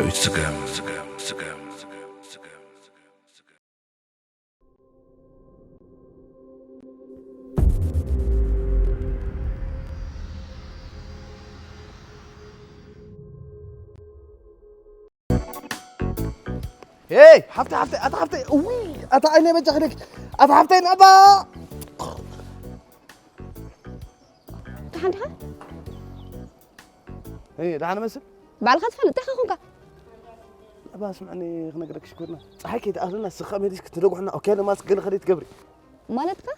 شو يتسقم ايه حفتي حفتي وي عيني بجح لك حفتي ابا تحنها ايه ده انا مسل بعد خطفل تخخونك ابا اسمعني خلينا نقولك شكرنا صحيح كده اهلنا السخام هذيك تروح احنا اوكي ما سكن خليت قبري مالتك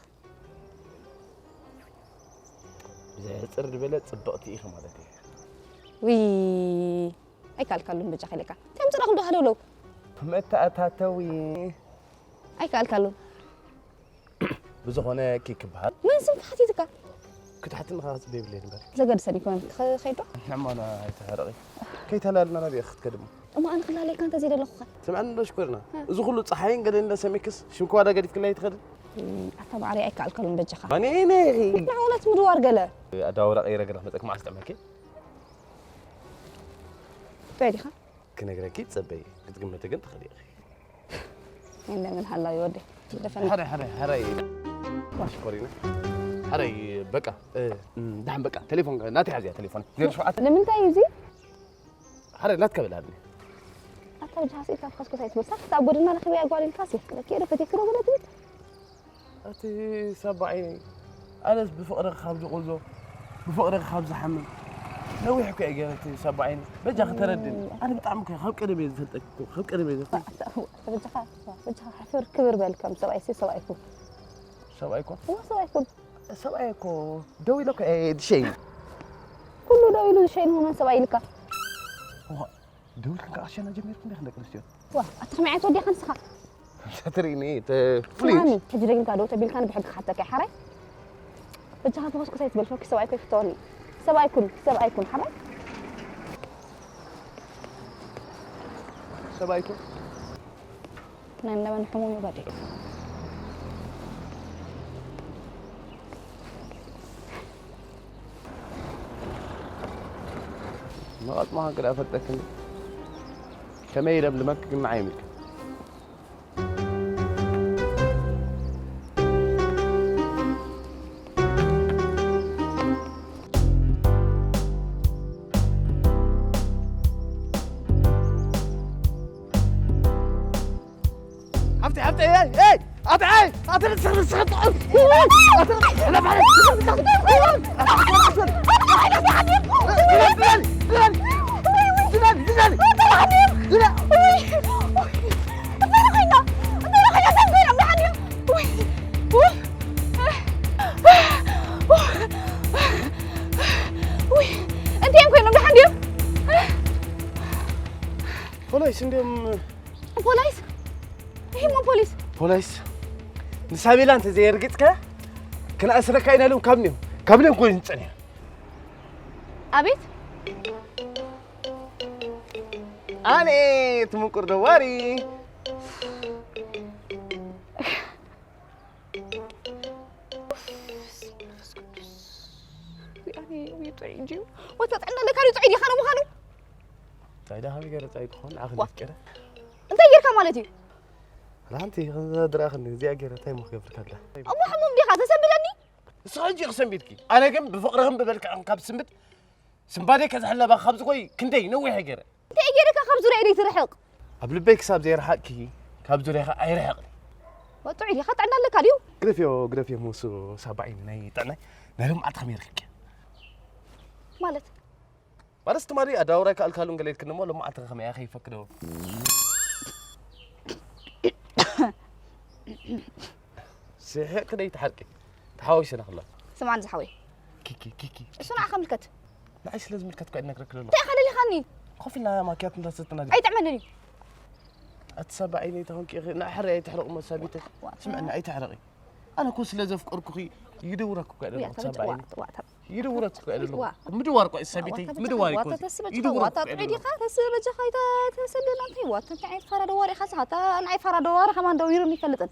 زي ترد بلد صدقتي اخ مالتي وي اي كالكالون بجح لك تم تراخ ندو هدولو متى اتاتوي اي كالكالون بزغونه كيك بحال من سمت حتيتك كنت حتى نخاص بيب لي نبر زقد سني كون خيطه نعم انا تهرقي كي تهلالنا نبي اخذ كدم اما انا خلالي كانت تزيد الاخ سمعنا شكرنا اذا كله صحيين قال لنا سميكس شنكو هذا قال في كل يتخدم اتبع علي اي كالكالون بجخه ماني نيغي معولات مدوار قلا ادور غير قرا متك ما استعملك بعدي خا كنا قرا تصبي كتقمت قنت خليقي عندنا من هلا يودي دفن حري ماشي كورينا حري بقى دعم بقى تليفون ناتي عزيز تليفون غير شو لمن تايزي حري لا تقبل هذه أتا جهازي كان خاص كوسايت بس تعبرنا لخبي أقوال الكاسي لكن أنا فتكره ولا تبيت أتي سبعي أنا بفقر خبز غزو بفقر خبز حمل لو يحكي أجرتي سبعين بجا تردد أنا بطعمك خلق قدمي زلتك خلق قدمي زلتك بجها حفر كبر بالكم سبعيسي سبعيكم سبعيكم هو سبعيكم سبعيكم دوي لك أي شيء كله دوي له شيء هو من سبعي لك دوي لك عشان أجمع كل خلق رسيو واه أتخمي ودي خمسة تريني فليش تجري لك دو تبي كان بحق حتى كحرة بجها تبغى كوسايت بالفوق سبعيكم يفتوني سبعيكم حرة سبعيكم نحن حمومي بدي ما قد أفتك كما يرب لمك معايمك حفتي ايه اعطي سخط انا بعرف بوليس عندهم بوليس هي مو بوليس نسابي لانت زي رقتك كنا اسرك اين لهم كابنيهم كل نصني أبيت اني تمكر دواري يعني ويتعيدي وتطعنا لك هذه تعيدي خانو تعيدها هذه غير تعيد خون اخذ كده انت غير كمالتي لا انت دراخني زي غير تاي مخ قبل كده ام حموم دي خاطر سبلني ساجي قسم بيدكي انا كم بفقرهم ببلك عن كاب سمت سمبادي كزحله بخبز كوي كندي نوي حجر انت اجيرك خبز ريدي ترحق قبل بيك ساب زي رحقكي كاب زوري اي رحقني وتعيدي خاطر عندنا لك هذه غرفيو موسو 70 ناي طنا نالهم اتخميرك مالت بارست ماري اداورك الكالون قليل كنمو لما اتخم يا اخي فكروا سيحك كده يتحركي تحاوش انا خلاص سمعان زحوي كيكي شنو عخم الكت لا ايش لازم الكت كانك ركل له تاخذ اللي خاني خوفي لا ما كانت انت ستنا دي اي تعملني اتسبعيني تهونك يا اخي لا حرقي تحرق مسابيتك سمعنا اي تحرقي انا كوس لازم افكرك اخي يدورك كده تسبعيني يدورك كده مدورك اسابيتي مدورك يدورك عيدي خاطر سبجه خايته تسلل انت وات انت عيد فرا دواري خاصه انا عيد فرا دوار كمان دويرني فلطن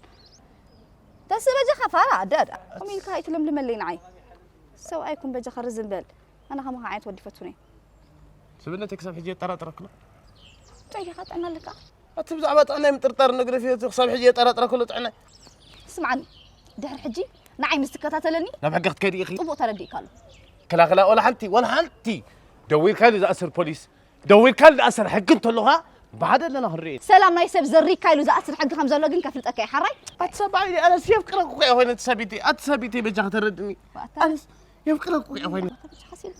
تسبجه خفارا داد امي كايت لململين عي سو ايكم بجه خرزن بال انا كما عيد ودي فتوني سبنا تكسب حجي ترى تركنا تعالي خاطر أنا لك أتبزع بات أنا مطرطر نقري فيه صباح حجي طرطر كله طعنا اسمعني دحر حجي نعي مستكتاتلني نعم حقك كيدي أخي طبق تردي قال كلا ولا حنتي دوير كان إذا أسر بوليس دوير كان إذا أسر حق أنت لها بعد اللي أنا هريت سلام ناي سب زري كايلو إذا أسر حق خمسة لوجن كفلتك يا حراي أتسبعيني أنا سيفكرك وقع وين أتسبيتي بجاه تردني أنا يفكرك وقع وين حسيل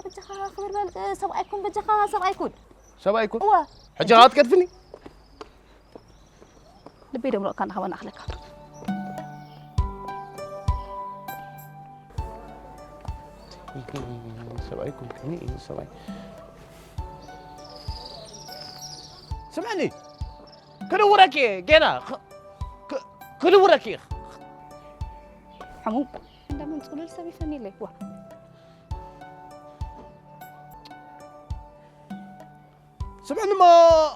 بجاه خبر بالك سبعيكم بجاه سبعيكم وا حجارات كتفني لبي دمرو كان خوان أخلك سبعيكم كني سبعي سمعني كلو وراكي جينا كلو وراكي حمو عندما تقول لسه بيفني لك وا سمعني ما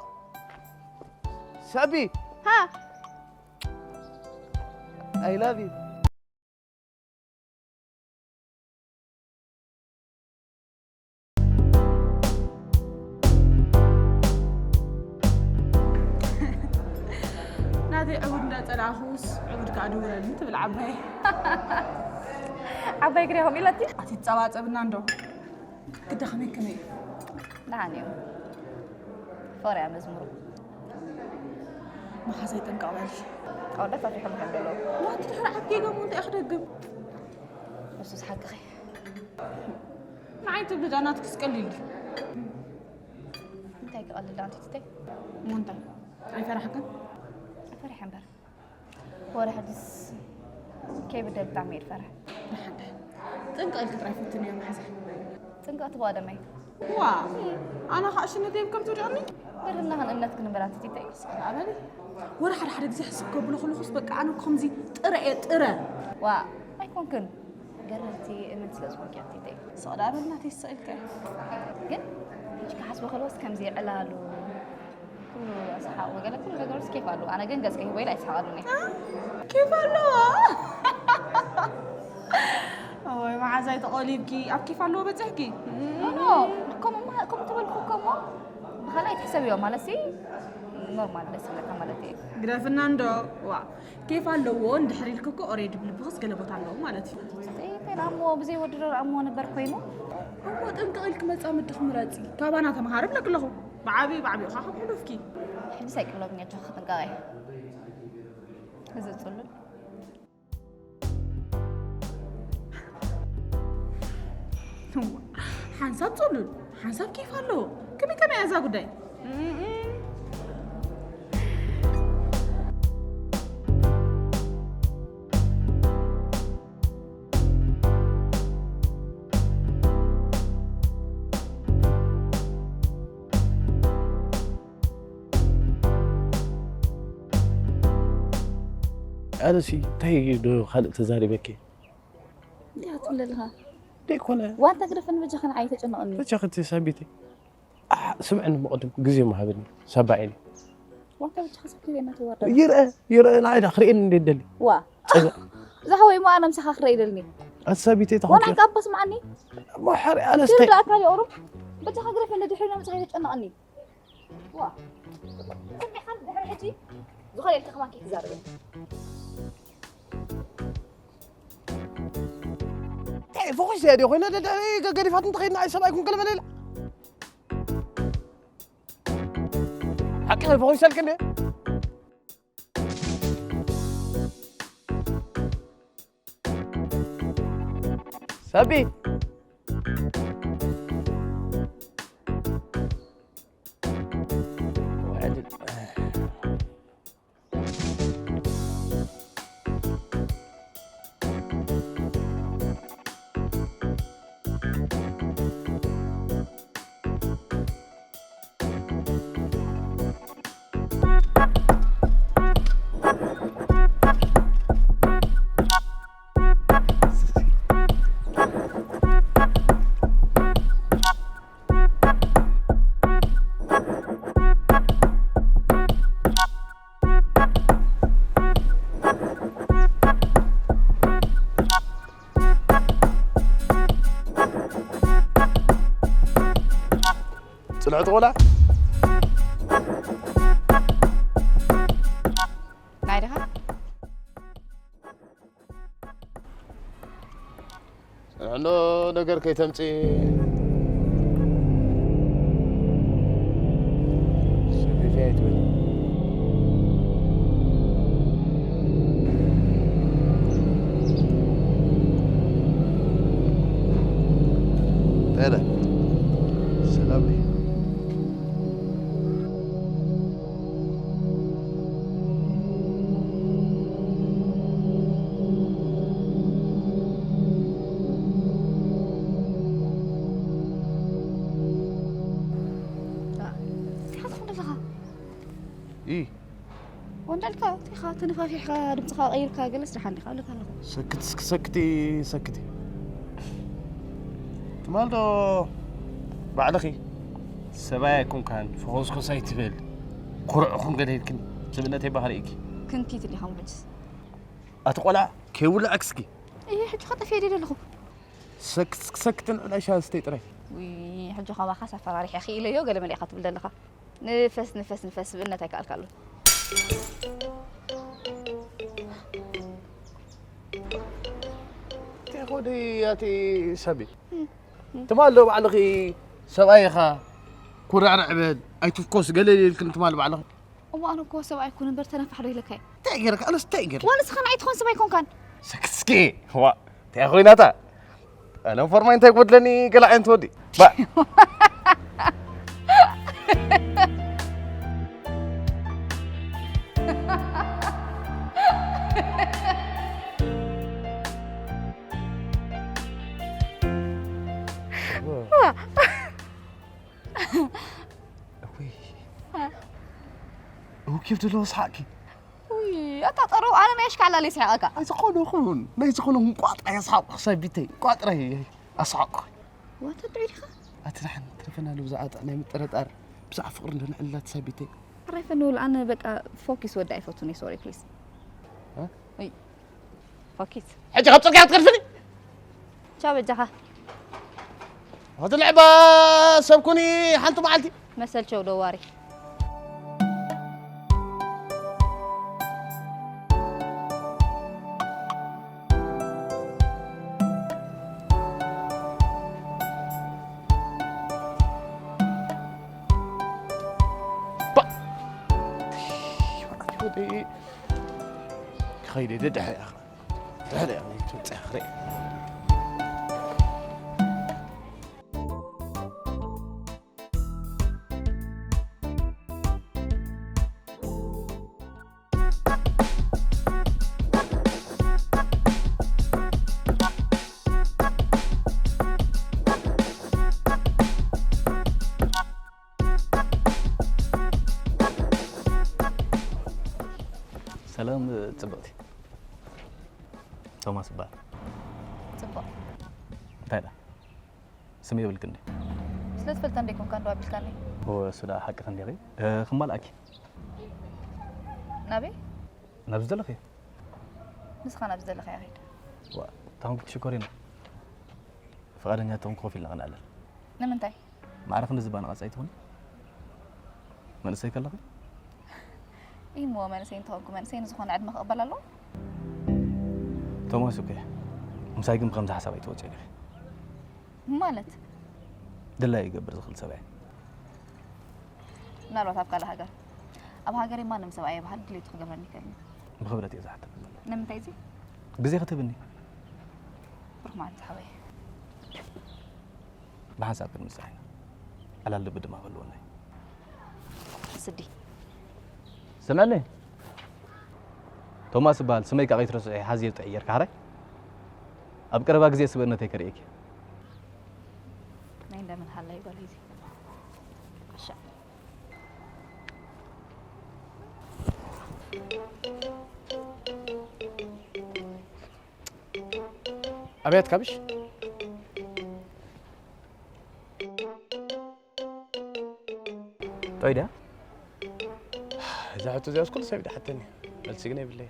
سابي ها I love you نادي عودنا تلاخوس عود كادو ولن تبل عباي عباي كريهم إلتي أتي تصواصبنا ندو كده خمي كمي نعني فوري مزمور ما حسيت نقابلش أو ده في حب حلو ما تدخل حقي قوم انت اخدق بس حق خي معي تبدا انا تسقلي انت قال لي انت تستي مو انت اي فرحك فرح امبر ورا حدث كيف بده بتعمير فرح لحد تنقل كترافيتني يا محزن تنقل تبغى دمي وا انا خاش نديم كم توجعني قلنا هنقنت كنا برات تيتي عبالي ورا حد زي حسك بلو خلص بقى انا خمزي طره وا ما يكون كن قررتي من تلازمك يا تيتي صدا بناتي السئلك قل ايش حسب خلاص كم زي علالو كل اصحاب وقال كل ነገሮች كيف قالوا انا ግን ገዝከኝ ወይ ላይ ሳሉኝ كيف قالوا اوي ما عزاي تقوليبكي اب كيف قالوا بتحكي كم تبلكم بخلاي تحسب يوم مالسي نورمال بس لك مالتي غرافنا ندو وا كيف قالوا ندحري لكو اوريدي بالبخس قلبت على مالتي تيرامو بزي ودرر امو نبر كوينو هو تنقلك مصام الدخمراتي كابانا تمهارب لك له بعبي خاخ حلفكي حد سايكلو بني تخ تنقاي هذا تصلل حنساب تصلل حنساب كيف قالوا كم يا زاغداي أنا شيء تهي دو خالق تزاري بكي يا تقول لها ليك ولا وانت قرفن بجا خن عايته جنقني بجا خنتي سابيتي سمعنا مقدم جزي ما هبني سبعيني وانت بجا خسب كيف ما تورد يرى العيد اخرين اللي دلي وا زحوي ما انا مسخ اخري دلني سابيتي تاخذ وانا قبس معني ما حري انا استي لا كالي اورب بجا خغرفن دحينا مسخ جنقني وا سمي خل دحر حجي زخلي انت كمان كيف زاربين فوق ايش هذه خوينا قال فاتن تخيلنا عايشه ما يكون كلمه ليله حكي فوق ايش الكلمه سابي وعدل طلعت ولا أنا نقدر كي تمشي سبي جاي تقول هذا سلام لي إيه وندلك تيخا تنفافيحك دمتك غيرك جلس رحالي قال لك سكتي مالو بعد أخي سبايا يكون كان فخوز خساي تبل قرأ خون قال هيك سبنا تبى هريك كنتي تلي هم بجس أتقولع كيولا أكسكي إيه حج خطة في دير لخو سكتن على شان ستيتري وي حج خما خاصة فراريح أخي إلى يوم قال ملي خاطب لنا نفس بإننا تاكل كله تاخذي ياتي سبي تمالو بعد أخي سبايا كورع عبد أي تفكوس قال لي كنت مال بعد أخي وأنا كوا سبعي يكون برتنا في حري لك هاي تأجرك أنا استأجر وأنا سخن عيد خون سبعي يكون كان سكسكي هو تأخذي ناتا أنا فرما أنت قلت لني قلع أنت ودي با وكيف تلوص حقي؟ وي أتطروا أنا ما يشك على لي سعاك نايز خونهم قاطع يصحاب حسابيتي قاطع هي أصعق وتدعي خا أترحن ترفنا لو زعات أنا مترتر بس عفقر إنه علات سابيتي عارف إنه الآن بقى فوكس ودعي فوتوني سوري بليز ها؟ وي فوكس حاجة خبصك يا تقرفني شو بجها هذا اللعبة سبكوني حنتو معلتي مثل شو دواري خيري دحي يا أخي دحي يعني تمسخري سلام صبغتي توماس بار صبا تايدا سمي بالكني سلت فلتن ديكم كان دوابل كاني هو سودا حق تنديري خمال اكي نبي نبز لخي نسخة نبز لخي أخي وا تاهم شكرين فقادنيا تاهم كوفي لغنا على نمنتاي ما عرف نزبان قصايتون من سيك لخي إيه مو منسين توكم منسين زخون عد مقبل الله توماس اوكي مسايقم بخمسة حساب يتوجه لي مالت دلا يقبر زخل سبعي نالو تابقى لهاجر أب هاجري ما نم سبعي بحد اللي تخجبني كلمة بخبرتي إذا حتى نمتاي زي بزي ختبني روح مع التحوي بحساب المساحة على اللي بدي ما بلوني سدي سمعني توماس بال سميك أغيت رسعي حزير تعير كهري أبكر باك زي سبرنا تكريك ما عنده من حلا يقول هذي عشاء أبيت كبش طيب إذا حتى زي كل سبيل حتىني بس جنيه بالله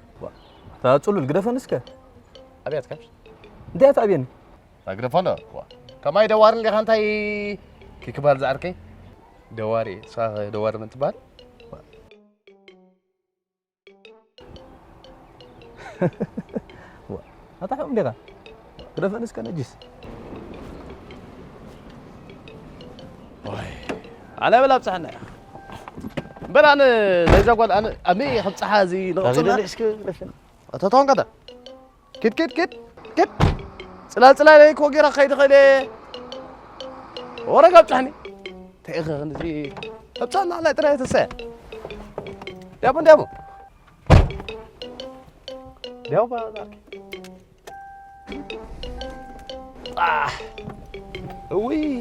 تقول الجرافة نسكة أبيت كبش ده تعبيني الجرافة كما يدوار اللي خان تاي كي كبار زعركي دواري صار دوار من تبال هذا حق مليغا كرفنس كنجس أنا بلا بصحنا بلا أنا ليزا قال أنا أمي خمس حازي نغطنا أتاتون كذا كت سلا ليك وقيرا خيد خيدي ورقة بصحني تيغا نزي بصحنا على ترى تسا ديابو بقى وي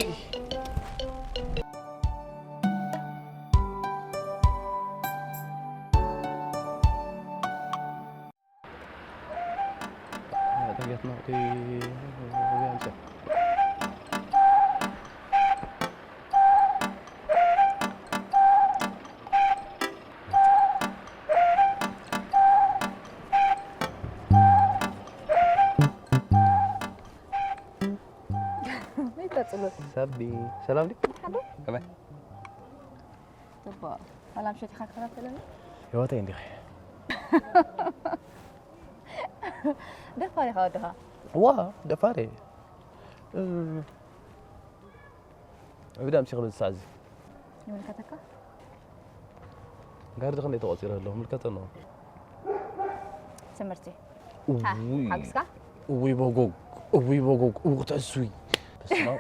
دقيقة نعطي ويامسك سبي سلام لك كمان طب ولا مشيتي خاك خلاص لنا يا واتين دي دفاري خاودها واه دفاري بدأ أمشي قبل الساعة يملكتك قاعد دخلني توصير له ملكتنا سمرتي وي حقسك وي بوغوغ وتعسوي بس ما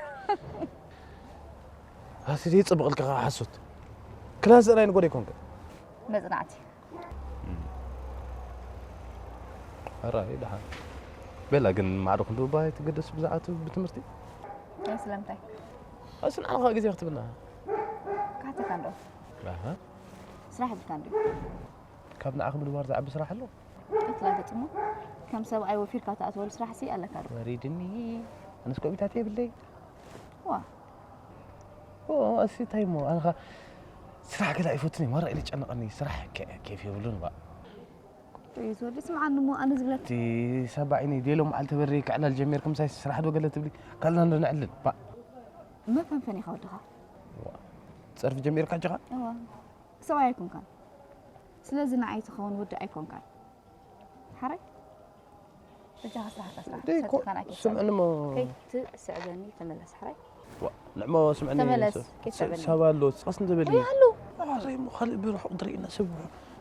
هاسي يصبغ لك حسوت كلاس انا نقول يكون مزنعتي راي دحان بلا كن معروف انتو باي تقدس بزعاتو بتمرتي يا سلامتك اصلا انا غادي يختبنا كاتك كاندو اها سراح كاندو كابنا اخذ الورد عب سراح له ثلاثة تمو كم سبعة وفير كاتا أتول سراح سي ألا كارو وريدني انا سكوي بتاعتي بالليل وا اسي تايمو انا سراح كذا يفوتني مره اللي تعنقني سراح كيف يقولون بقى يزور اسمع عنه مو انا زبلت تي سبعيني ديلو مع التبريك على الجمير كم ساي سراح دو قالت لي قالنا نعلن بقى ما كان فني خودها تصرف جمير كاجها ايوا سواء يكون كان سلازم نعي تخون ود ايكون كان حري رجع صح سمعنا ما كيف تسعدني تملس حري نعم سمعني تملس كيف تسعدني سوالو خاصنا دبلي يا هلو زي مو خلي بيروح طريقنا سبوا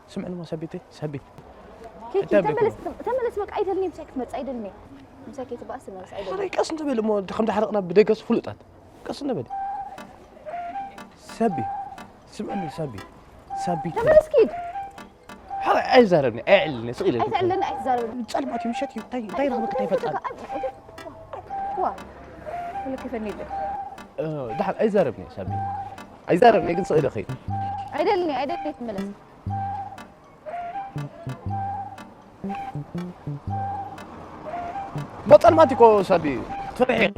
سمعنا ما سبيتي سبي كيف تملس مك عيدلني مسكت مصعيدلني مسكت بأس ما مسعيدلني حري قص دبل مو خمد حرقنا بدقس فلطات قص دبل سبي سمعني سبي تملس كيد حري عايزرني اعلني صغيره عايز عايزرني تصلماتي مشيتي دايره ما كنت فتاه وا ولا كيف نيدك دحل عايزرني سبي عايزرني كنت صغيره اخي عيدلني تملس بطل ماتيكو سبي تفرحي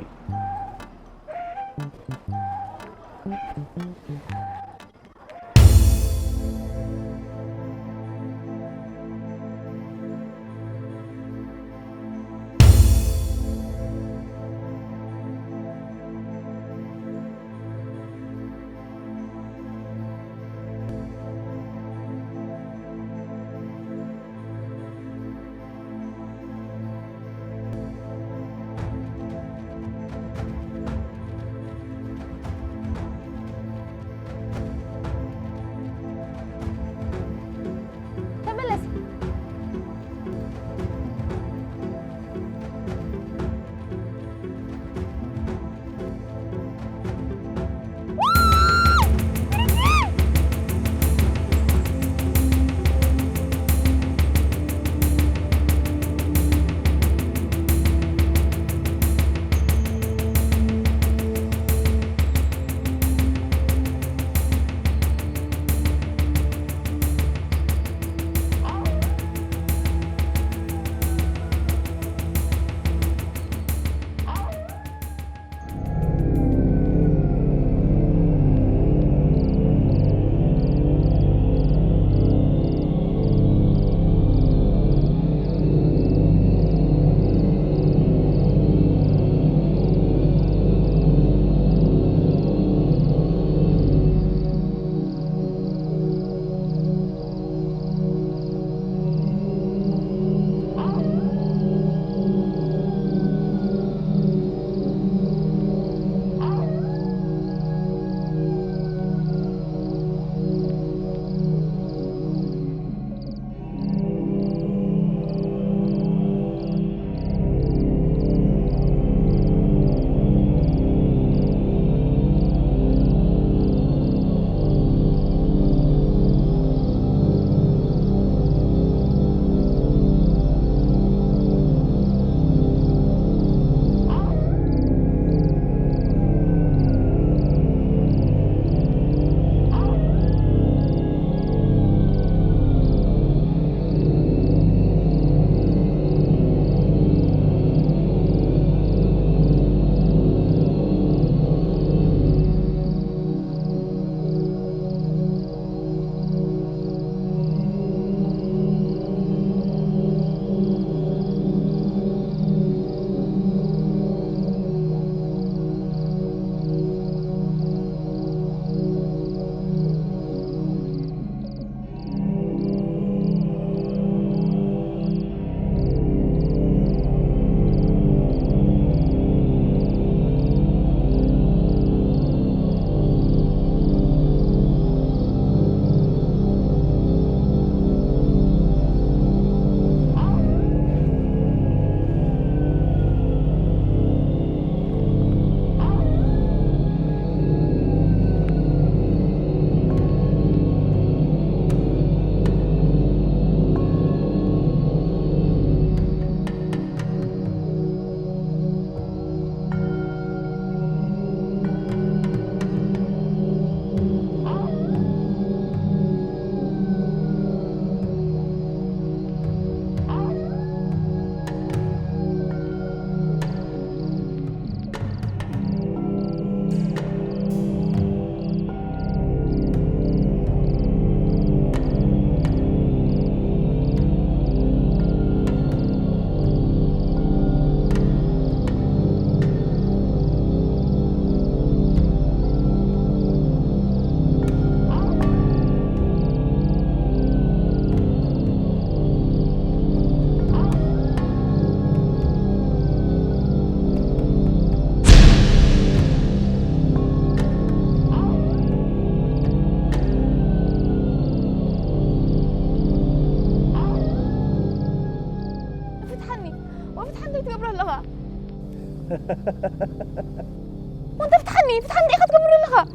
وانت فتحني إيه خاتقبر لها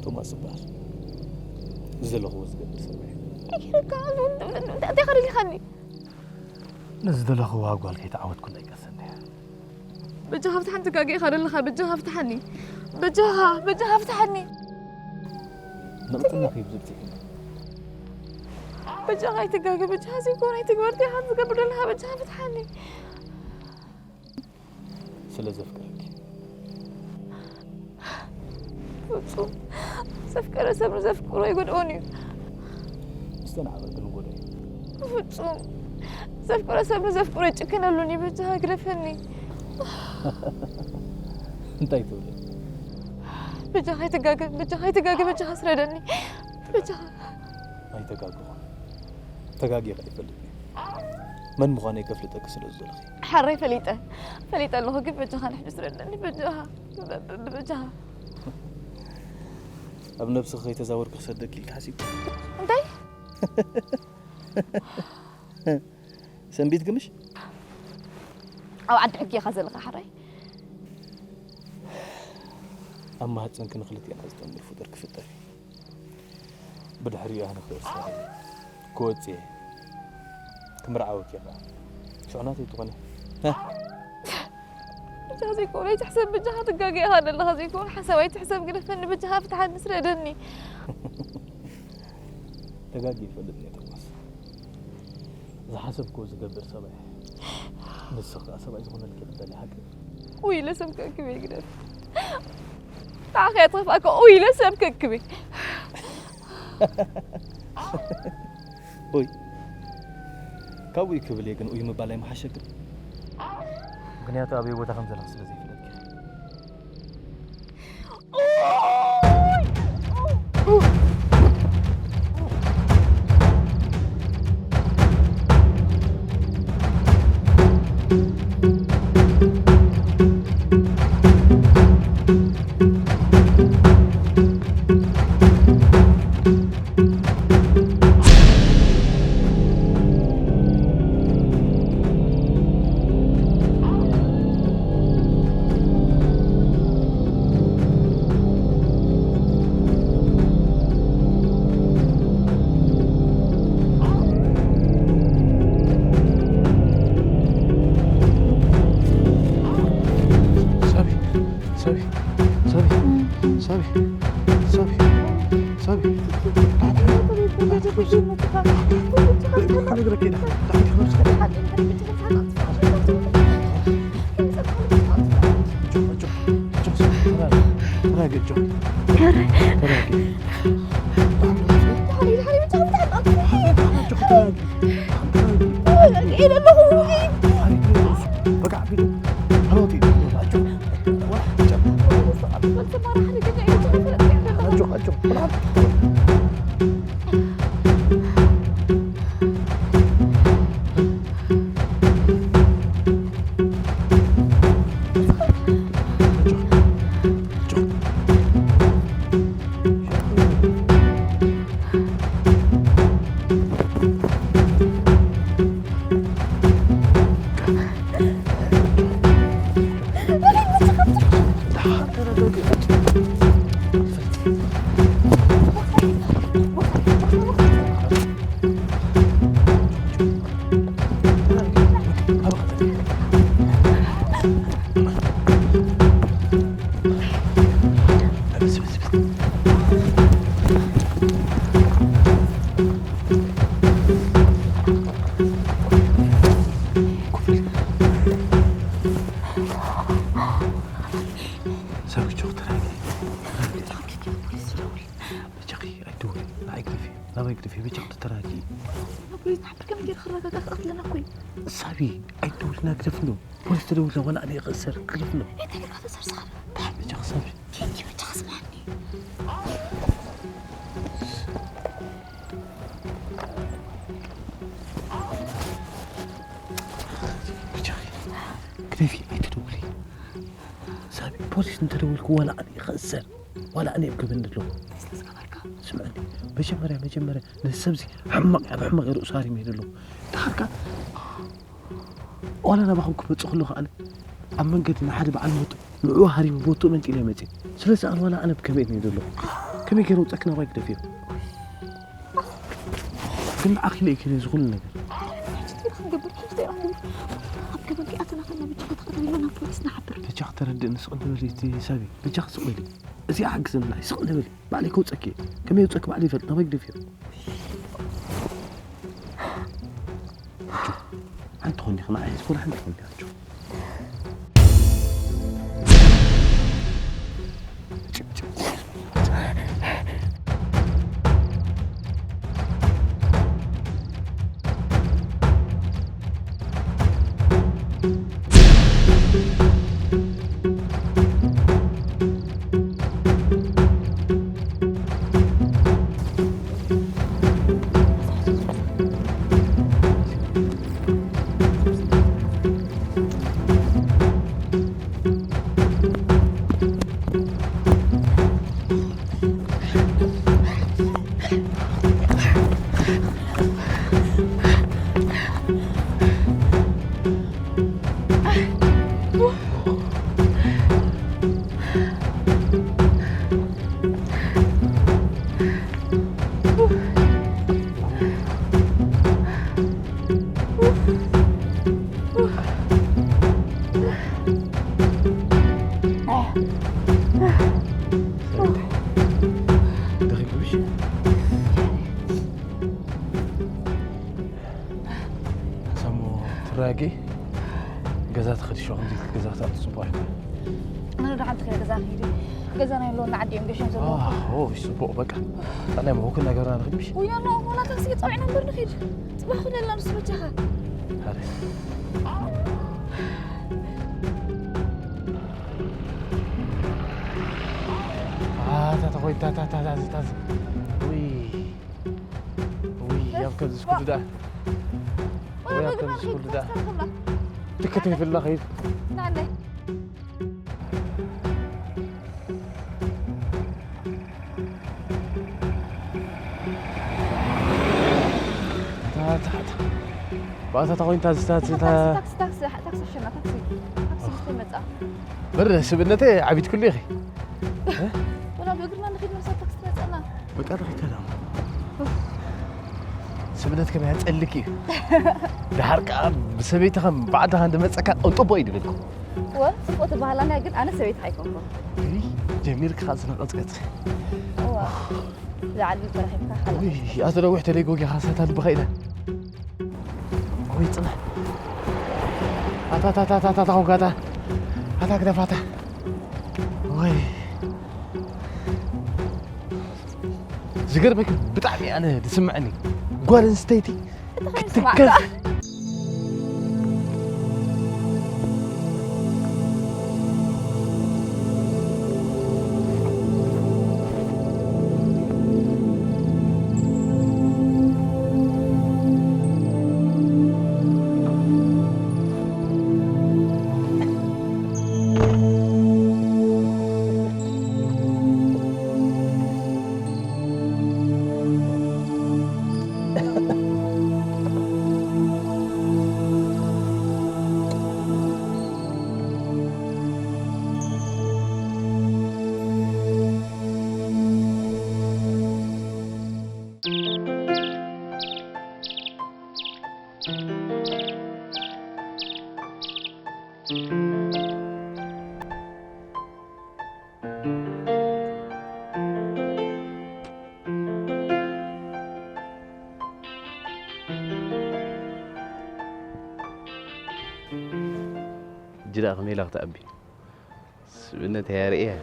توماس بار زلغ وزقبر سمعي يكرك أنت خلي لي خلني نزلغ واقول كي تعود كل يقسني بجها فتح أنت كاجي خلي لها بجها فتحني بجها فتحني نقطنا في بزبتي بجها يتجاجي بجها زيكون يتجبرتي حد قبل لها بجها فتحني سلزفكرك فتصوم زفكر زفكر يقولوني استنى عبرك نقول فتصوم زفكر يتكلوني بجها قرفني انت تقولي بجها يتجاجي بجها سردني بجها أي تجاجي غير فلتني من مغاني كفلتك سلزلخي حري فليته الله كيف بجها نحن سردني بجها اب نفس خي تزاور كصدق لك حسيب انتي سنبيت قمش او عد حكي خزل حري اما هاتن كن خلتي انا زدم الفطر كفطر بدحري انا خير صار كوتي كمرعاوك يا شعناتي تغني ها بجها يكون يتحسب بجها تقاقي هذا اللي يكون حسوي تحسب قرفني بجها فتح نسردني تقاقي فلتني تقص اذا حسب كوز قبر سبع نسخ سبع زغن الكلب اللي حق وي لسم كبي قرف تعال يطفك وي لسم كبي وي كوي كبلي كن وي مبالاي محشكل ምክንያቱ አብይ ቦታ ከም ዘለኹ ስለዚ ይፍለጥ صاحبي أي دولنا كرفنو بوليس تدولنا ولا أنا يخسر كرفنو أنت اللي خسر صار تعال بيجي خسر تيجي بتخسرني بيجي كرفي أي تدولي صاحبي بوليس تدولك ولا أنا يخسر ولا أنا يبقى بندلو سمعني مجمرة للسبزي حمق غير أساري ميدلو تحركة ولا أنا بخون كم تصخلوه أنا أما قلت إن حد بعد موت نوع هاري بوتو من كلمة متى سلسة أنا ولا أنا بكميت ندلو كم يكرو تأكنا رايك دفيو كم أخي لي كذا زغل نجر بجاخ ترد نسق نبلي سابي بجاخ سقولي زي عكسنا لا سق نبلي بعليك وتأكي كم يوتأك بعلي فلت رايك دفيو أنت خوني خنا عايز كل حد خوني أشوف راقي جزات خدي شو عندك جزات على الصباح أنا راح أدخل جزان هيدي جزان يلون نعدي يوم قشيم زلمة أوه السبوع بقى أنا ما هو كنا قررنا نغيبش ويا نو ولا تاكسي طبعا نمبر نخير تباخذ لنا نص وجهها هذا تاتا تاتا تاتا تاتا وي يا بكر سكوت ده ويا بكر سكوت ده تكتب في الله خير نعم بقى تاوين تاكسي تاكسي شنا تاكسي مستمتع برا سبنتي عبيد كل يخي ولا بقرنا نخيد مرسات تاكسي أنا بقى رخي كلام سبنتك ما هتسألكي ده حركة بسبيتها خم بعدها عند مسكة أنطبوا يدي منكم وصفوت بحال أنا قلت أنا سويت حيكم جميلك خاصنا قصقت زعل البرحيم خلاص يا ترى وحده ليك وجه خاصة بغينا كويس صنع تا وقاتا هذا كده فاتا وي زقر بك بطعمي أنا تسمعني قول نستيتي تكذب جدا أغني لغت أبي سبنا تياريها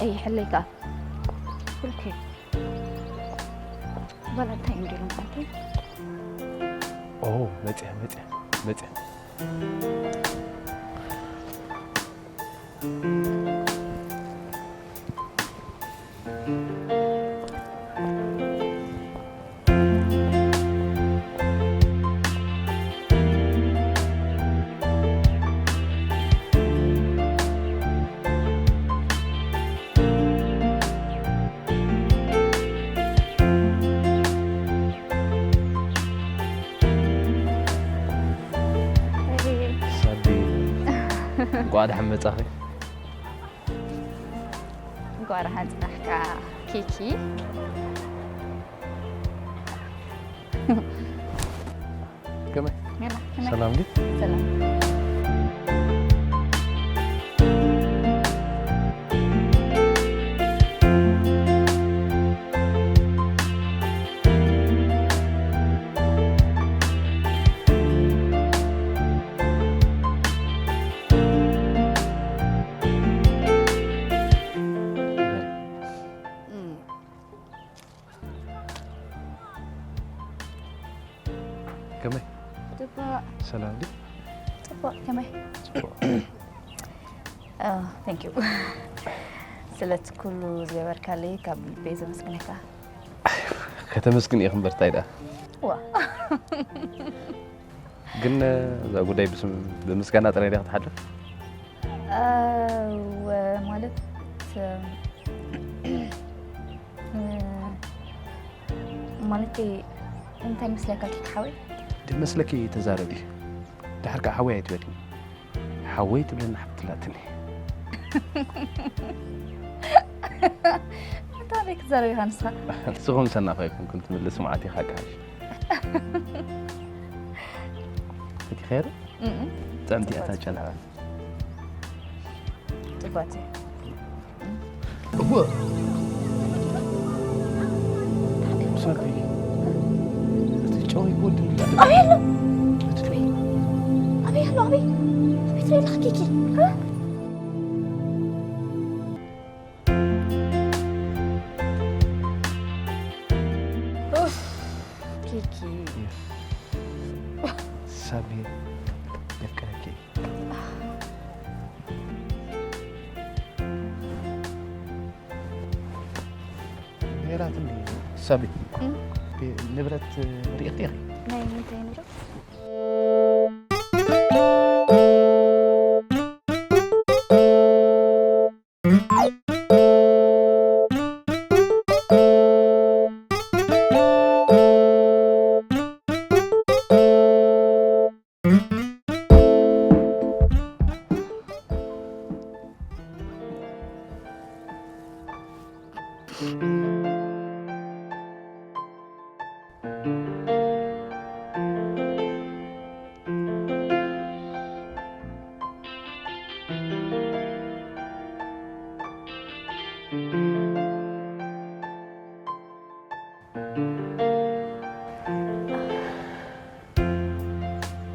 أي حليك أوكي بلا تايم ديالهم أنت أوه متى قاعد حمد أخي قاعد حنصحك كيكي كمان يلا سلام لك سلام كمان تبا سلام لك تبا كمان ثانك يو سلت كل زبر كالي قبل بيز مسكنك كتمسكن يا خبر تايدا وا قلنا ذا قداي بمسكنة ترى اللي تحدث ومالت مالتي انت مسلك كيك حاوي دي مسلكي تزاربي تحرك حويت بدي حويت بلنا حبت لاتني انت عليك زاربي هنسخة سخون سنة فيكم كنت من اللي سمعتي حاجة انت خير؟ انت اتاجلها تباتي هو مسكي تجوي يقول أبي هلو أبي هلو أبي تريد حقيقي ها كيكي سامي يفكرك يا راتني سامي نبرة ريقتي أخي نايم انت ينرو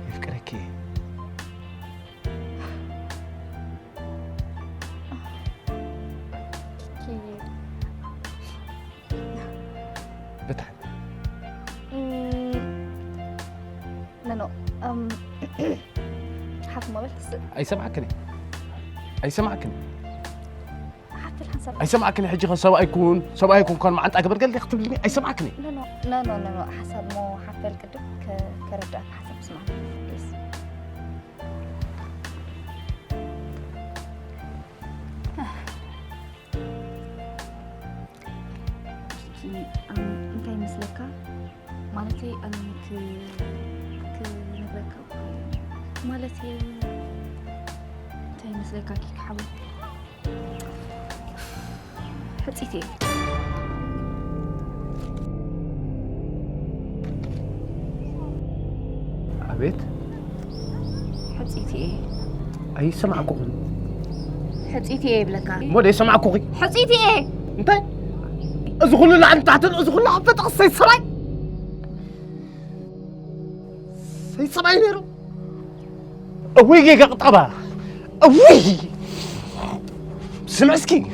يفكرك بتحن نانو حاف ما بس أي سمعكني أي سمعكني حتى الحسب أي سمعكني حجي سواء يكون كان مع أنت أكبر قال لي اختب لي أي سمعكني لا حسب مو حفل كده كرداك حسب اسمعني بس انت مسلكة مالتي انت كنبرك مالتي انت مسلكة كيك حاول حطيتي عبيت حطيتي ايه أي سمعكم حطيتي ايه بلكا مو ده سمعكم حطيتي ايه انت ازغل لعن تحت ازغل لعن بتقصي سراي سيسمعي نيرو أوي قطبة أوي سمع سكين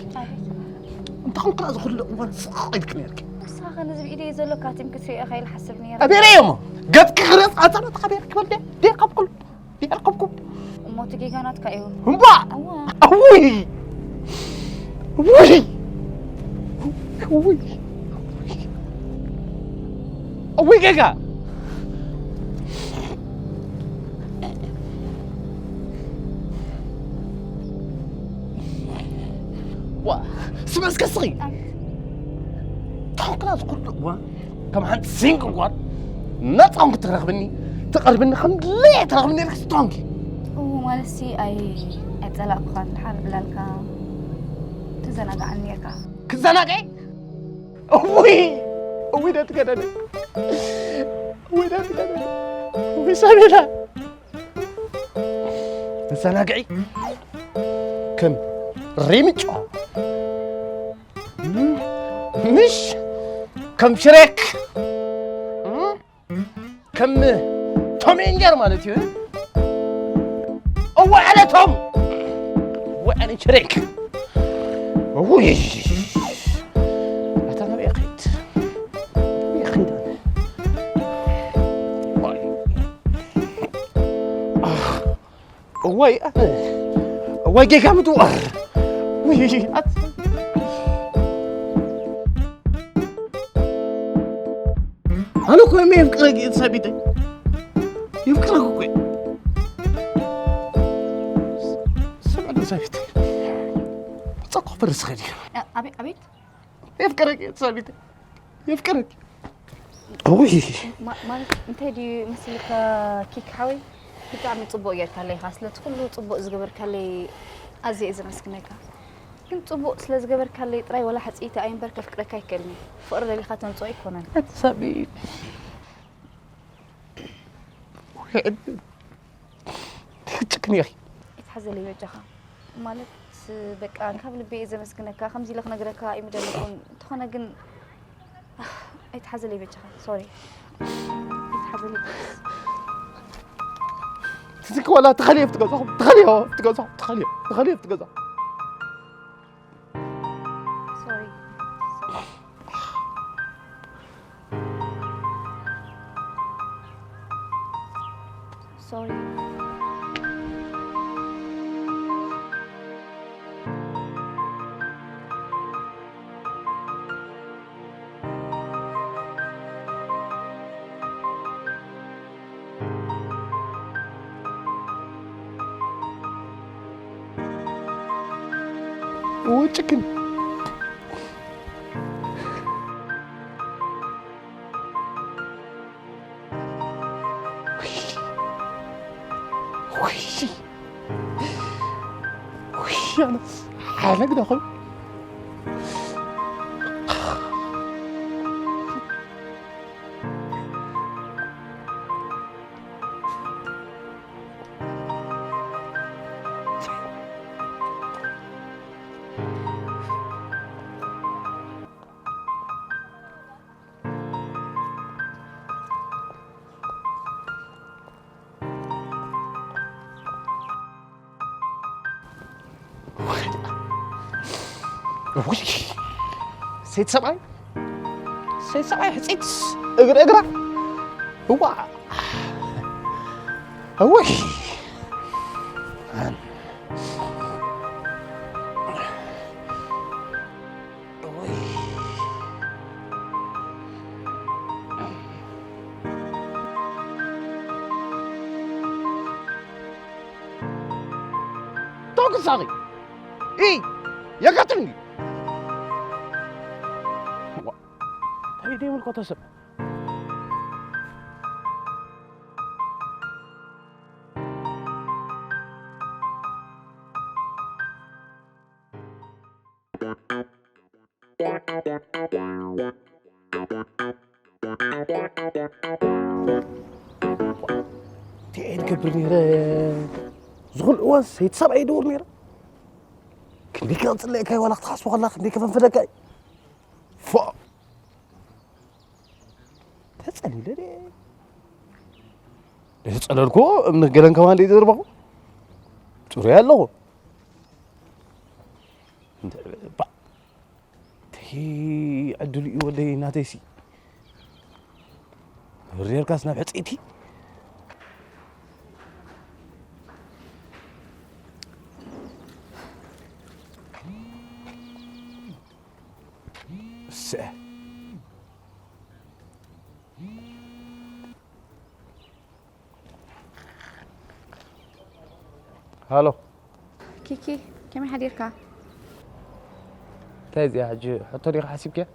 تخون كلا زخل وان صايد كنيرك مساخ أنا زبيدي يزلو كاتم كسري أخي الحسبني أبي ريما قد كخرس أتنا تخبيرك بلدي دي قبكم دي قبكم وموتكي كانت كأيو همبا أوه أوي أوي أوي أوي كيكا وا سمعت كسري تحكي لازم كل وا كم عند سينجل وات نطعم ترغبني تقربني خمد ليه ترغبني لك ستونكي ومالسي أي أتلاق خان حال بلالك تزنق عني كا كزناقي أوي أوي ده تكدني أوي ده تكدني أوي ساميلا زناقي كم ريمج مش كم شريك كم تومينجر مالتي أو على توم وأنا شريك وي أنا بيخيت بيخيت وي وي جيكا مدو وي أنا كوي ما يفكرك يتسابيتي يفكرك كوي سمعنا سابيتي تقف برسخني أبيت يفكرك يتسابيتي يفكرك أوي مالك أنت دي مثلك كيك حوي بتعمل طبق يركلي خاص لا تقول طبق زجبر كلي أزي إذا مسكناك كنت طبق سلا زجبر كلي تراي ولا حتسيت أين بركة فكرك هاي كلمة فقر اللي خاتم توعي كونان تسابيت تكني أخي يتحزن لي وجهها مالك بك أنا قبل بي إذا مسكناك خمسي لك نجرك أي مدلكون تخنا جن يتحزن لي وجهها سوري يتحزن لي تزك ولا تخليه تقصح تخليه تقصح تخليه تقصح سوري سوري وتشكن وش أنا حالك دخل وش سيد سبعي حسيت اقرا هو توك صاغي ايه يا قاتلني هاي دي ملكو تسب تين كبرني راه زغل واس يتصاب يدور ميرا كندي كنطلع كاي ولا تخاص والله كندي كنفدا كاي ف تسالي ليه تسالكو من قالن كمان دي دربو توري الله كي عدلي ولي ناتيسي الريال كاس ناب حصيتي هالو كيكي كمي حديركا تايز يا حجي حطوا لي حاسبك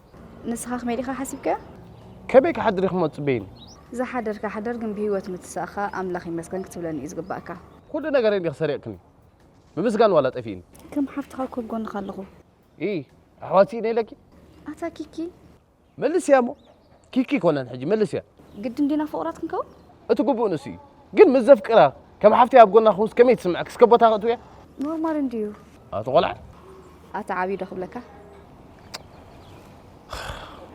نسخة خميليخا حاسبك كبيك حد ريخ مصبين إذا حدرك حدر جنب هيوت متساخة أملاخي مسكن كتبلني إذا جباكا كل نجار اللي خسرقني بمسكن ولا طفين كم حفت خالكم جون خلقوا إيه حواتي لك أتا كيكي ملس يا مو كيكي كنا نحجي ملس يا قد ندينا فقراتكم كو أتقبوا نسي قل مزفكرة كم حفتي أبقولنا خمس كم يتسمعك سكبتها غطوية ما رنديو أتقولع أتا عبيد أخبلك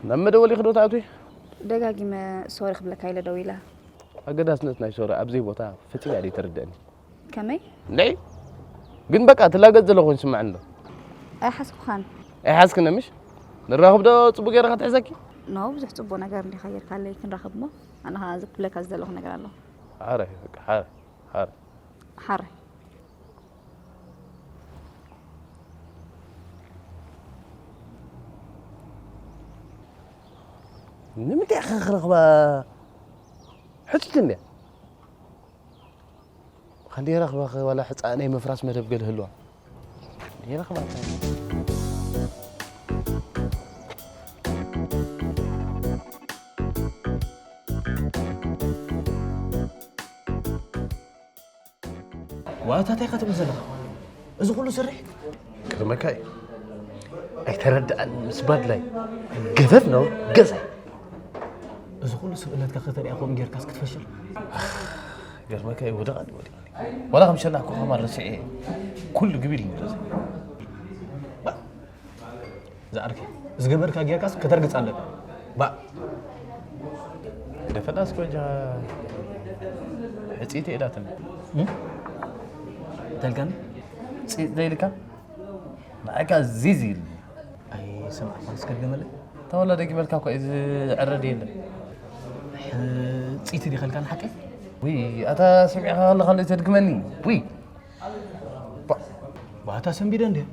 لما دولي خدوت أتوي دقاقي ما صور أخبلك هاي لدويلة أقدر أسنتنا شورة أبزي بوتها فتي علي تردني كمي ليه قل بقى تلاقي زلوا نسمع عنده حسب خان حاسك إنه مش نراقب ده صبغي رخت حزكي نو بزح صبو نجار اللي خير قال لي كن راقب مو أنا هذا لك أزدله نجار الله حارة حر نمتى خخرخ با حتتني خلي رخبخ ولا حصاني مفراس مدب قال هلوا دي رخبه واتاتي خاتم زلخ إذا كله سرح كرمكاي أي تردأ مسباد لي قذفنا قزي إذا كله سئلت كختري أقوم غير كاس كتفشل كرمكاي ودغني ولا خمس الله كل مرة رسعي كل قبيل مرزي زارك إذا قبرك غير كاس كترقص على با دفناس كوجا حسيتي إلاتنا تلقاني سيد ذلك معك زيزي أي سمع خلاص كالجمل تولى دقي ملكاكو إذا عردي له سيتي دي خلكان حكي وي أتا سمعها الله خلي تدقمني وي باتا سنبيدان دي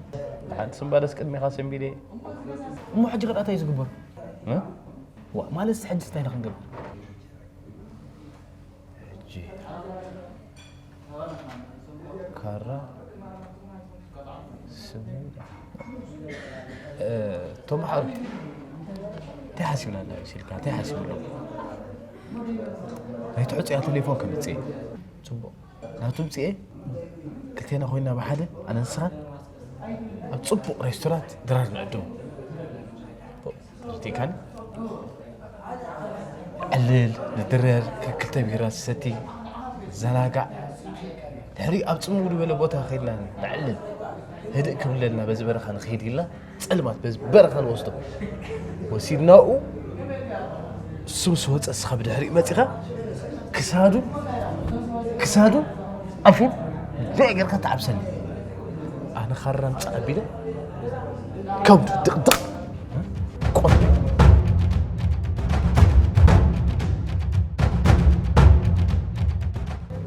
عاد سنبادس قدمي خاص سنبيدي مو حاجة قد أتا يزقبر ها ما لسه حج ستاين خنقبر جي كارا سميدة توم حرب تحسبنا لا شركة تحسبنا هي تعطي يا تليفون كم تسي صبو لا تمسي ايه كلتينا خوينا بحدا انا نسخن صبو ريستورانت درار نعدو رتي كان قلل ندرر كلتا بيراس ستي زلاقع تحري أبصمو ولا بوتها خيلنا نعلل هدئ كملنا بز برخان خيدي الله سلمات بز برخان وسطه وسيدناو سوسوت أصحاب دحري ماتيخا كسادو عفوا لا غير كتعب سني أنا خرن صعبيله كم دق قول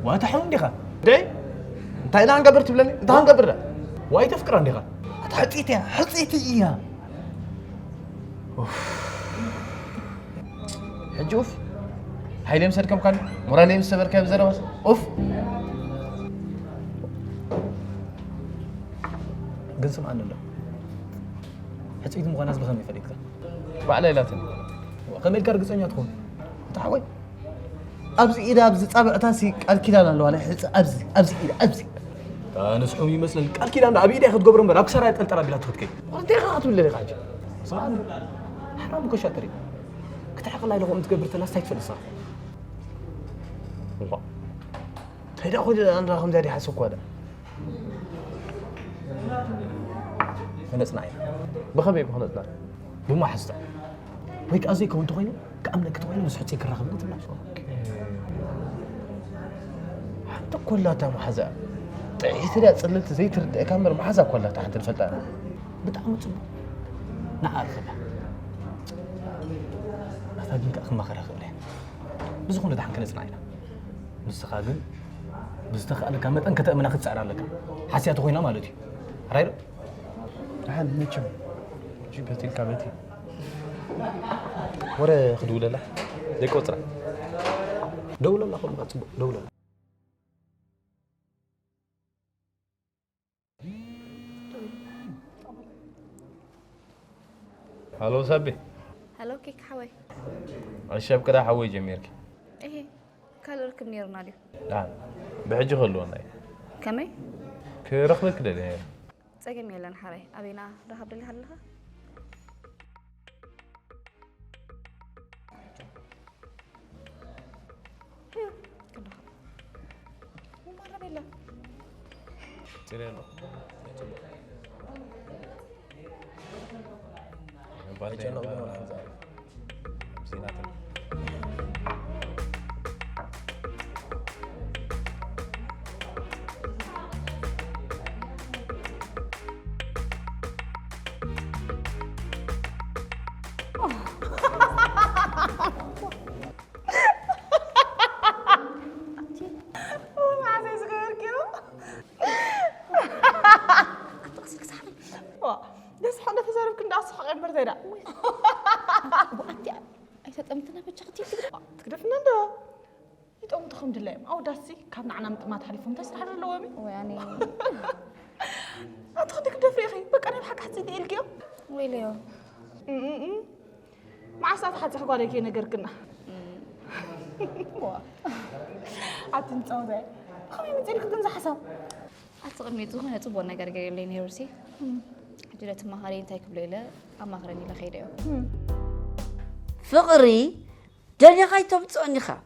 واتحون ديخا دي انت اين انقبرت بلني انت انقبر واي تفكر عندي غا حطيتي اياها حجوف هاي مسر كم كان مرا لي مسبر كم زره بس اوف قسم عن الله حطيت مغناس بخمي فريقك بعد ليلاتنا وخميل كرقصنيا تكون تحوي أبزي إذا أبزي طابع تاسي قال كذا أنا أنا أبزي إذا أبزي نسحوم يمثل قال كذا أنا أبي ياخذ قبرهم برا أكسر هاي تلترى بلا تخد كي أنت خاطر ولا خاجة صح حرام بكو شاطري كنت حق الله لهم تقبر ثلاث سايت في الصار والله هيدا أخذ أنا رقم زادي حسوك هذا أنا صناعي بخبي بما حسيت ويك أزي كون تغير كأمنك تغير بس حتى كرههم قلت لا حتى كلها تام حزا تعيش لا تصلت زي ترد كاميرا محزا كلها تحت الفتاة بتعمل صبو نعرفها أفهم كأخ ما خرج ولا بزخون ده حنكنا صنعنا مستخاجن بستخاله كامت أنك تأمن أخذ سعر لك حسيت خوينا مالتي راير عاد نتشم جيبتي الكابتي ورا خدوله لا ديك وترى دولة لا خلنا تصبح دولة هلو سبي هلو كيك حوي الشاب كده حوي جميلك ايه كالو ركب نيرنا اليوم نعم بحجي خلونا كمي كرخلك كده ليه تسجم يلا حري أبينا رهب لي هلها مرة بالله تريلو بعدين دس حنا تزارب كنت أصحى غير مرتين وأنت أي تأمتنا بتشختي تقدفنا ده يتقوم تخم دلهم أو داسي كان عنا ما تعرفون تسرح على وامي ويعني أتخدك دفري أخي بك أنا بحق حسيت إلكيو ويليو مع ساعة حتى حقوا عليك نقر كنا عتنتو ذا خمي من تلك كنز حساب أتقمي تقولنا تبغى نقر قريب هيروسي حجرة مهارين تايك بليلة أما غرني لخيره فقري دنيا غايتهم تصونيخا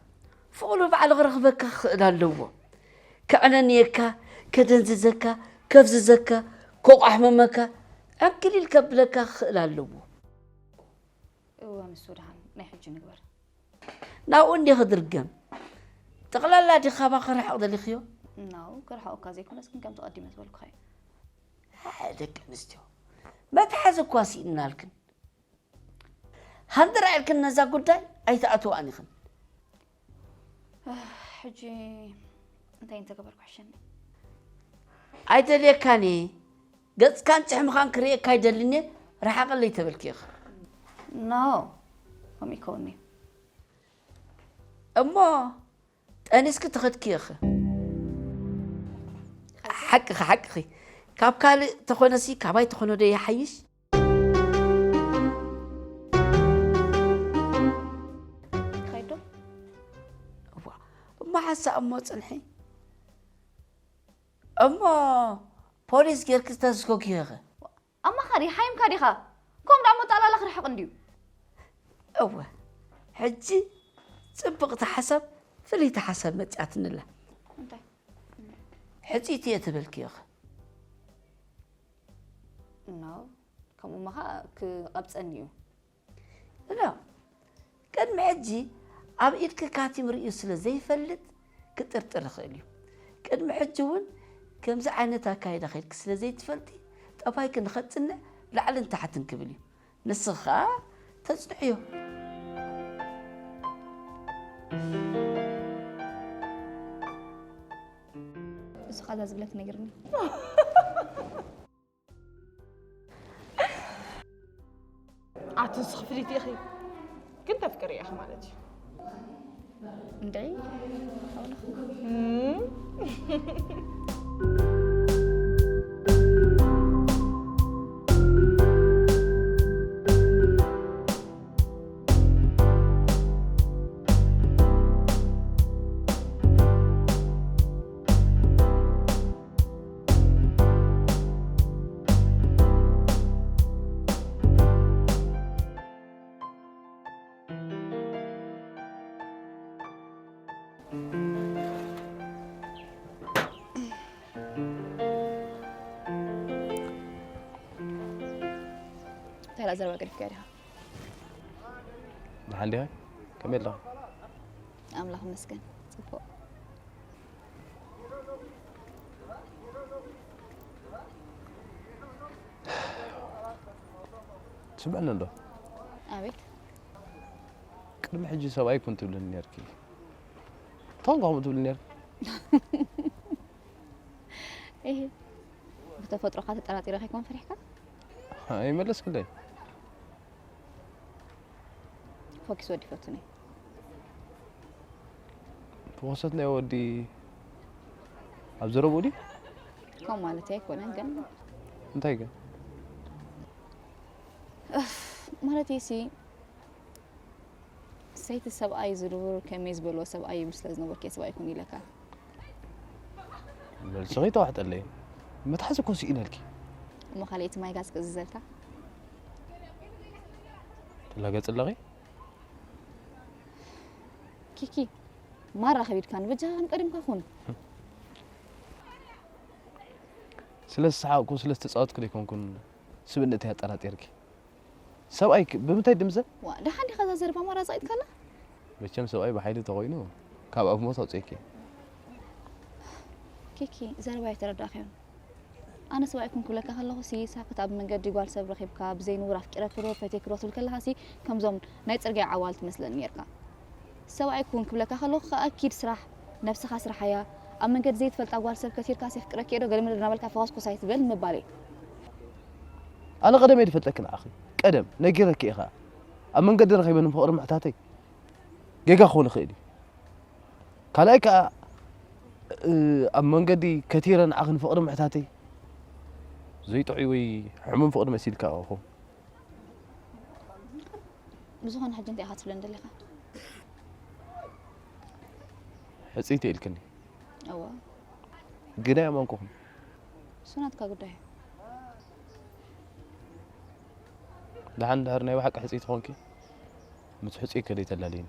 فقولوا بعد غرغبك خلالوه كأنانيكا كدنززكا كفززكا كوق أحممكا أكل الكبلك خلالوه ومسودها نحج نقبر ناوني خدرقم تقلال لا دي خابا خرح أقدر لخيو ناو كرحة أوكازي كنا سكن كم تقدمي تقولك خير هذا كنستيو ما تحازو كواسي إنالكن هندر عيلكن نزا قداي أي تأتو أنيخن حجي أنت قبر وحشني أي تلي كاني قد كان تحم خان كريه كاي دلني راح أقل تبلكيخ نو هم يكوني أما أنا سكت خد كيخ حقي كاب كالي تخونا سي كاباي تخونا دي حيش خيدو ما حاسة أما تصلحي أما بوليس غير كستاسكو كيخ أما خاري حيم كاريخا كم دعمو تعالى لخر حق نديو أوه حجي صبغ تحسب فلي تحسب متعتن الله حجي تيتبل كيخ نو كم أمها كأبتسنيو لا كان معجي أب إيدك كاتم رئيس زي فلت كترتر خيلي كان محجون كم زعانتها كايدة خيل كسل زي تفلتي طبعا كن خدتنا لعل انت حتنكبلي نسخة تسنحيو بس خذ زبلك نقرني عتنسخ فريتي أخي كنت أفكر يا أخي مالتي ندعي أو ترى زروا قريب كارها ما عندي هاي كمل له أملاح مسكن صفو تسمعنا له أبيت قدم حجي سبعي كنت تبلني نيركي طنقهم تبلني نير إيه بتفطر خاطر ترى راح يكون فرحك هاي ملس كله فوكس ودي فوتني وسطنا ودي أبزر بودي كم مالتك وأنا جن انتهي كان مالتي سي سيت السبعي زرور كميز بلو سبعي مش لازم نبرك سبعي يكون لك صغيرة واحد قال لي ما تحسب كون سئنا لك وما خليت ما يجاز كزلتا تلاقيت اللغي كيكي مرة خبير كان بجاه نقدم كخون سلس ساعة كون سلس تصاوت كده يكون سبنتها طرات يركي سبعي بمتى دمزه وده حد خذ زربا مرة زايد كلا بچم سبعي بحيل تغوينو كاب ابو موت اوصيكي كيكي زربا يتردى خيون أنا سواء يكون كلك هلا سي ساقط أب من قد يقال سب رخيب كاب زين ورا فكرة كرو فتك روتل كلها سي كم زم نايت أرجع عوالت مثل نيركا سواء يكون كلك هلا أكيد سرح نفس خاص رحيا أما من قد زيت فلت أقوال سب كثير كاسف فكرة كيرو قال من النبل كفاس كوسايت بل مبالي انا قدم يدي فتلك اخي قدم نجرك يا اخا اما قد رخيب من فقر محتاتي جيجا خون خيدي كلايك اما قد كثيرا اخن فقر محتاتي زي طعيوي حمم فقر مسيلك اخو بزهون حاجة أنت أخذت فلان دلخة حسيتي الكني أوه قناع مانكم سنات كقدها دحن دهرنا وحق حسيت هونكي متحسي كدي تلاليني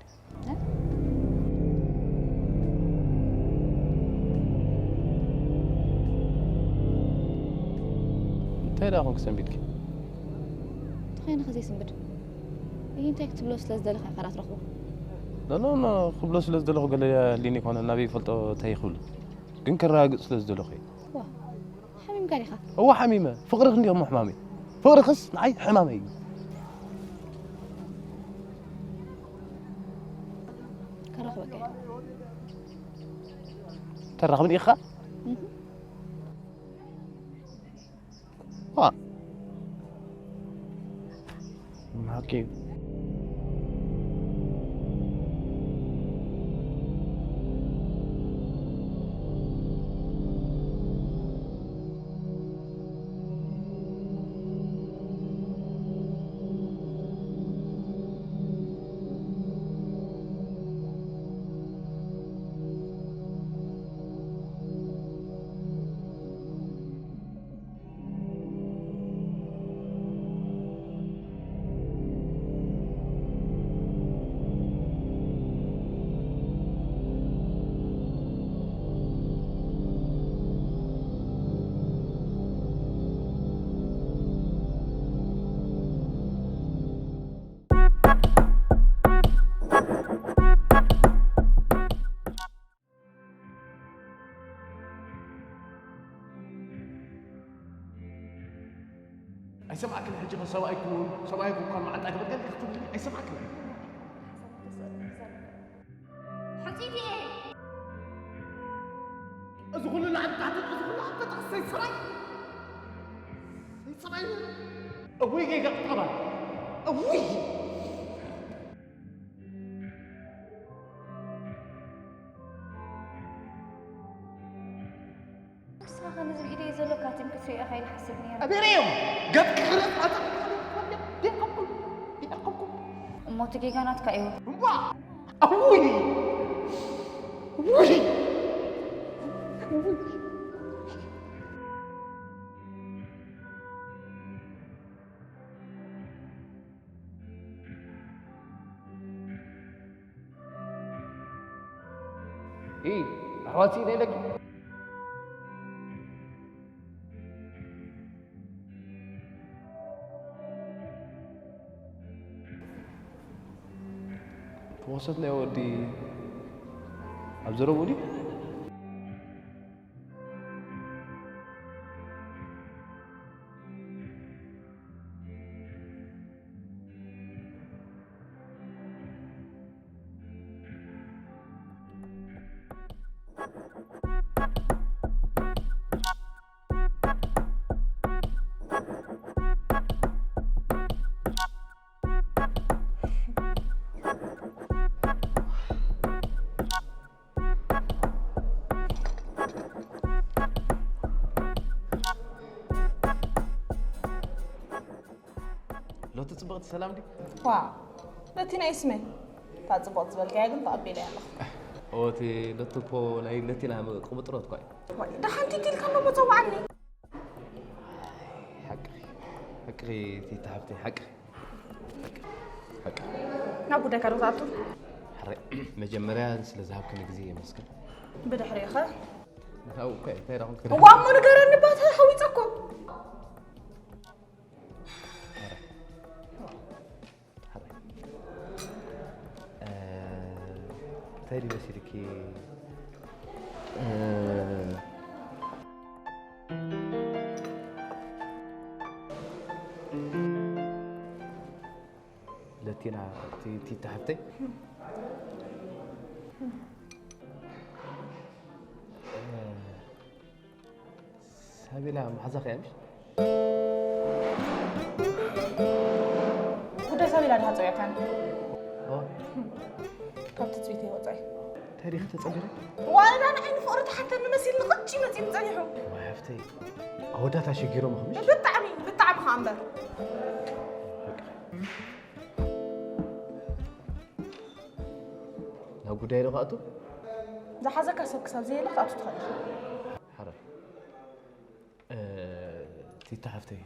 انت هونك سنبيتك تخيل خزي سنبد إيه أنت كتب له سلاس دلخة قرأت رخو لا خبلو سلس دلخو قال لي ليني كون النبي فلتو تايخول كن كراق سلس دلخي واه حميم قاريخة هو حميمه فقر خندي ام حمامي فقر خص نعي حمامي كرخ بكي ترى من اخا معاكي أي سمعك الحجة سواء يكون كان معك أقبل قال تكتب لي أي سمعك حطيتي إيه؟ أزغل اللي عند تحت أزغل اللي عند تحت سيد سراي سيد سراي أوي جيجا طبعا أوي صاغة نزل إيدي يزلو كاتم كتري أخي الحسبني أبي ريم قد خرط موتك كانت كأيو أوي أوي إيه أحواتي لك وسطنا يا ودي أبزروا ودي صبغت السلام دي واو لتينا اسمي تعصبت زبالك يا جن تقبل يا الله اوتي لتكو لاي لتينا قبطرات كوي ده حنتي تلك ما بتصوعني حقي تي تحبتي حقي نابو ده كانوا تعطوا حري مجمريا سلازهابكن غزي يمسكن بدحري خا او كاي تايرا وامو نغرن بات حويصكو تاري بسيركي لاتينا تي تحبتي سابيلا محزق يا مش وده سابيلا ده هاتو يا كان كابت تسويتي وطاي تاريخ تصدري وانا انا عين فقرت حتى نمسيل لقطشي ما تيمصنيحو وحفتي هوداتا شجيرو مخمش بالطعم خامبر لو قداي لقاتو ده حزك سب كسب زي لقطو تخلي حرام تي تحفتي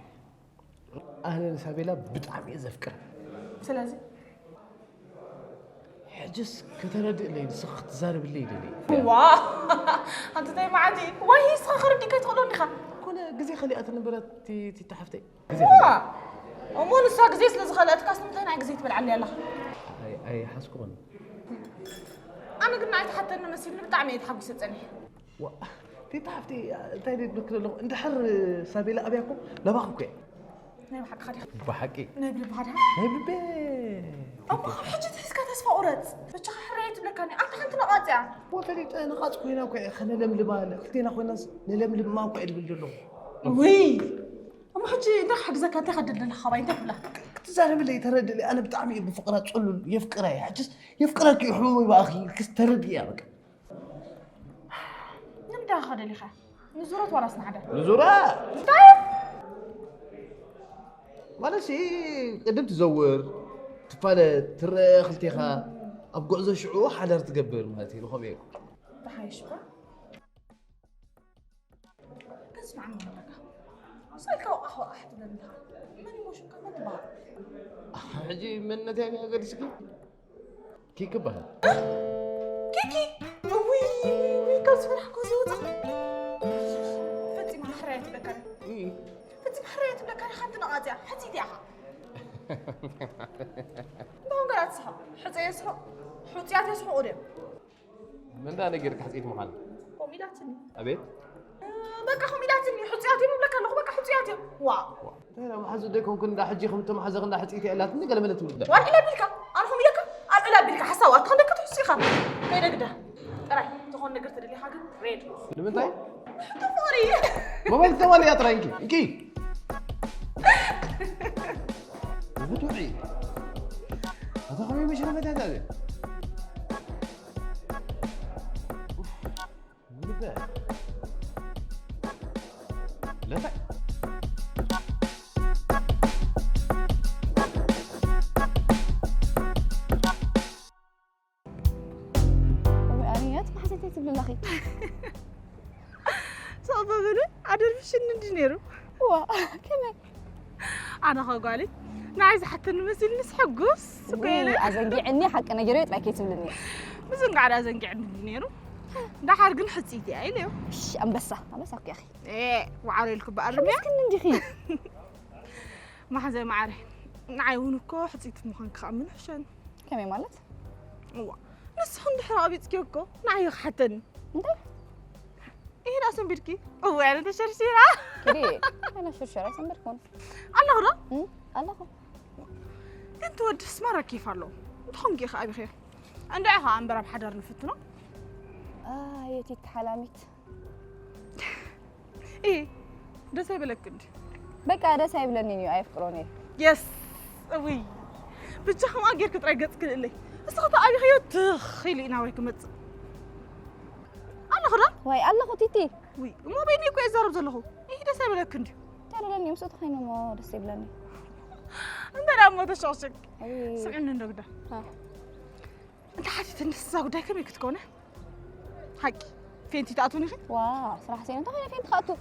اهلا سابيلا بطعم يزفكر سلازي حجس كتردئ لي سخت زارب الليل لي واه انت داي معدي وهي صخر دي كتقولون خا كنا غزي خليات نبرت تي تحفتي واه امون الساق زي سلاز خلات كاس متنا غزي تبل علي الله اي حسكون انا قلنا عيت حتى انه مسيل بطعم يتحبس تصني و تي تحفتي تاني بكر له انت حر سابيلا ابيكم لباخك نايم حق خدي بحقي نايم بهذا نايم بي أما حاجة تحس كتسفى أورد بتشخ حريت بلكاني أنت حنت نقاطع وتريد أنا قاعد كوينا وكوي خلنا نلملم مال خلينا خوينا ناس نلملم ما وقعد بالجلو وي أما حاجة ده حق زكاة تاخد لنا خباين تفلا تزارب اللي ترد اللي أنا بتعمي بفقرات تقول يفقرها يا عجز يفقرك يحوي بأخي كسترد يا بك نبدأ أخذ اللي خا نزورات وراسنا عدا نزورات طيب ولا شيء قدمت تزور تفالت ترى خلتيها أبقى عزو شعور حدر تقبل مالتي لو خبيك بحيش بقى اسمع منك صايك أحوى أحد منها ماني مش كمان تبع حجي من نتاعي قال سكي كيك بها كيكي وي كان فرح كوزي فتي ما حريت بلكاني فتي ما حريت بلكاني خانت نقاطع حتي ديها دون قرأت صحاب حتى يصحوا حتيات يصحوا قريب من ده أنا جيرك حسيت محل خميلاتني أبيت بقى خميلاتني حتياتي مو بلكان لو بقى حتياتي واو أنا ما حزود ديكم كنا حجي خمت ما حزقنا حسيتي إلا تني قال ملت ولد وان إلا بلكا أنا خميلك أنا إلا بلكا حسوات خليك تحسيخا كيدا كده راي تخون نقرت اللي حاجة ريد لمن طيب تفوري ما بين ثواني يا ترى إنكي بتوعي هذا خمي مش أنا بدأت هذا لا لا ومعنيات ما حسيتي تبل الأخي صعبة منه عدل فيش الدينيرو وا كمان أنا خاقالي أنا عايزة حتى نمثل نسحقوس وي أزنقعني حق أنا جريت معك تبلني بس نقعد أزنقع عند الدينيرو ده حرق حسيتي عيلي ش أنبسة يا أخي إيه وعلي لكم بقى الرمية كن ندخي ما حزي ما عارف نعيونكو حسيت مخان خامن حشان كمي مالت هو نسحن حرابي تكيوكو نعيو حتن انت إيه ناسن بيركي هو يعني ده شرشيرة كري أنا شرشرة سنبركون الله غدا الله أنت ود اسمارة كيف الله تخنقي خابي خير عندها عم برا بحضر الفتنة يا تيت حلاميت إيه ده سايبلك كنت بقى ده سايب لني يفكروني يس وي بتشخ ما غير كترقص كل اللي استخدم أبي خيوط خيلي ناويكم مت الله غدا واي الله خطيتي وي مو بيني كويس زارب زلخو إيه ده سايبلك كنت تعالوا لني مسوت خينا ما ده سايب لني أنت لا ما تشوشك سمعنا النقدة أنت حاسة إن الساق كم يكتكونه حكي فين تتعطوني خي واو صراحة زين أنت فين تخاطو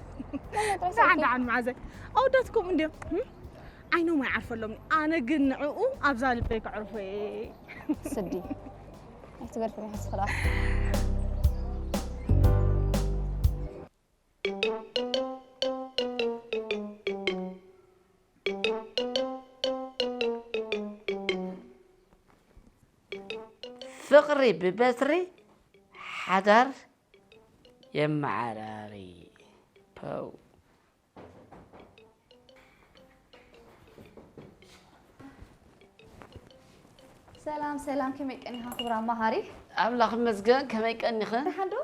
عن معزة أو داتكم عندي عينو ما يعرف لهم أنا قنعو أبزال بيك عرفي سدي اعتقد في حس خلاص فقري ببثري حذر يمعراري بو سلام كم يكني ها خبر مهاري أملاخ مزجان كما يكني خن حدو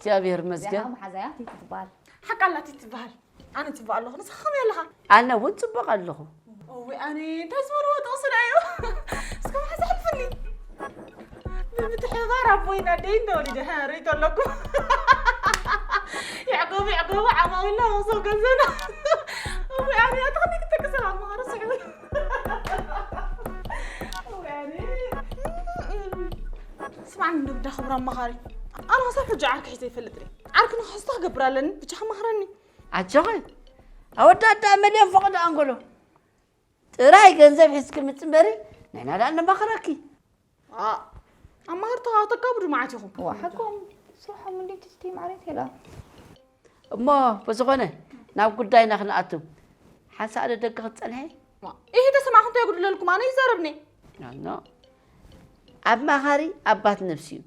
جابير مزجان محزيات تتبال حق الله تتبهل أنا تبغى الله نص خم يلها أنا وانت بقى له وأنا تزمر وتوصل أيوه سكم حزحل فني بتحضر أبوينا دين دولي جهاري تلقوا يعقوب عماوي الله وصل قزنا ويعني أتغني كنت كسر عن مهارة سعوي ويعني اسمعني نبدأ خبر مهاري أنا هصير رجعك حيزي فلتري عارك إنه حصتها قبرالن بتشها مهرني عجوي أودي مليون فقد أنقوله تراي جنزب حسك متمري نحن لأن مخركي أما هرتها تقابلوا معتهم وحكم صراحة من اللي تستيم عليه لا ما بزغنة ناو قداينا خناتو حاسة على دقة تصلحي إيه ده سمعهم تقول لكم أنا يزاربني لا أب مهاري أبات نفسي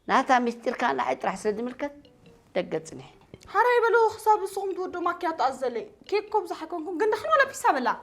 ناتا مستر كان عيد راح سد ملكت دقة صلحي حراي بلو حساب الصوم تودو ماكيات أزلي كيكم زحكمكم قلنا خلوا ولا بيساب الله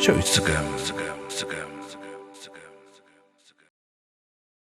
就一次个。